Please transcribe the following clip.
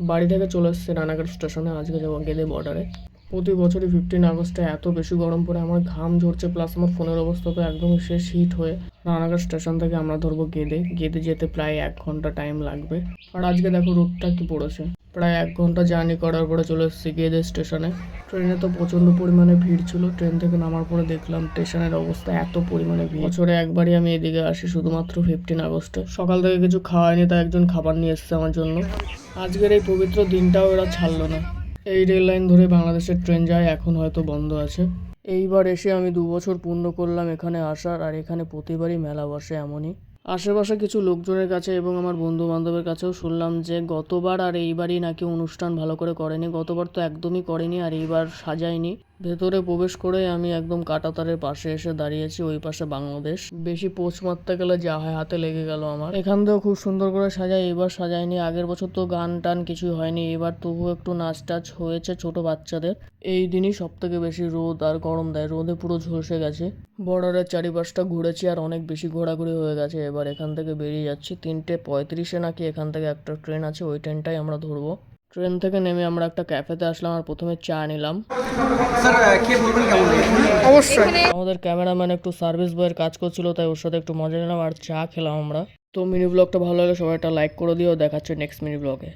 বাড়ি থেকে চলে এসেছি রানাঘাট স্টেশনে। আজকে যাবো গেদে বর্ডারে। প্রতি বছরই 15 আগস্টে এত বেশি গরম পড়ে, আমার ঘাম ঝরছে, প্লাস আমার ফোনের অবস্থা তো একদমই শেষ, হিট হয়ে। রানাঘাট স্টেশন থেকে আমরা ধরবো গেদে। গেদে যেতে প্রায় 1 ঘন্টা টাইম লাগবে। আর আজকে দেখো রোদটা কি পড়েছে। প্রায় 1 ঘন্টা জার্নি করার পরে চলে এসেছি গেদে স্টেশনে। ট্রেনে তো প্রচণ্ড পরিমাণে ভিড় ছিল। ট্রেন থেকে নামার পরে দেখলাম স্টেশনের অবস্থা এত পরিমাণে ভিড়। বছরে একবারই আমি এদিকে আসি, শুধুমাত্র 15 আগস্টে। সকাল থেকে কিছু খাওয়ায়নি, তাই একজন খাবার নিয়ে এসেছে আমার জন্য। আজকের এই পবিত্র দিনটাও এরা ছাড়লো না। এই রেল লাইন ধরে বাংলাদেশের ট্রেন যায়, এখন হয়তো বন্ধ আছে। এইবার এসে আমি 2 বছর পূর্ণ করলাম এখানে আসার, আর এখানে প্রতিবারই মেলা বসে এমনই। আশেপাশে কিছু লোকজনের কাছে এবং আমার বন্ধু বান্ধবের কাছেও শুনলাম যে গতবার আর এইবারই নাকি অনুষ্ঠান ভালো করে করেনি। গতবার তো একদমই করেনি, আর এইবার সাজায়নি। ভেতরে প্রবেশ করে আমি একদম কাঁটাতারের পাশে এসে দাঁড়িয়েছি, ওই পাশে বাংলাদেশ। বেশি পোজ মারতে গেলে যা হয় হাতে লেগে গেল আমার। এখান থেকেও খুব সুন্দর করে সাজায়, এবার সাজায়নি। আগের বছর তো গান টান কিছুই হয়নি, এবার তবুও একটু নাচ টাচ হয়েছে ছোট বাচ্চাদের। এই দিনই সব থেকে বেশি রোদ আর গরম দেয়, রোদে পুরো ঝলসে গেছে। বর্ডারের চারিপাশটা ঘুরেছি, আর অনেক বেশি ঘোরাঘুরি হয়ে গেছে। এবার এখান থেকে বেরিয়ে যাচ্ছি। 3:35-এ নাকি এখান থেকে একটা ট্রেন আছে, ওই ট্রেনটাই আমরা ধরবো। ট্রেন থেকে নেমে আমরা একটা ক্যাফেতে আসলাম, আর প্রথমে চা নিলাম। অবশ্যই আমাদের ক্যামেরাম্যান একটু সার্ভিস বয়ের কাজ করছিল, তাই ওর সাথে একটু মজা নিলাম আর চা খেলাম আমরা। তো মিনি ব্লগটা ভালো লাগে সবাই একটা লাইক করে দিও। দেখাচ্ছে নেক্সট মিনি ব্লগে।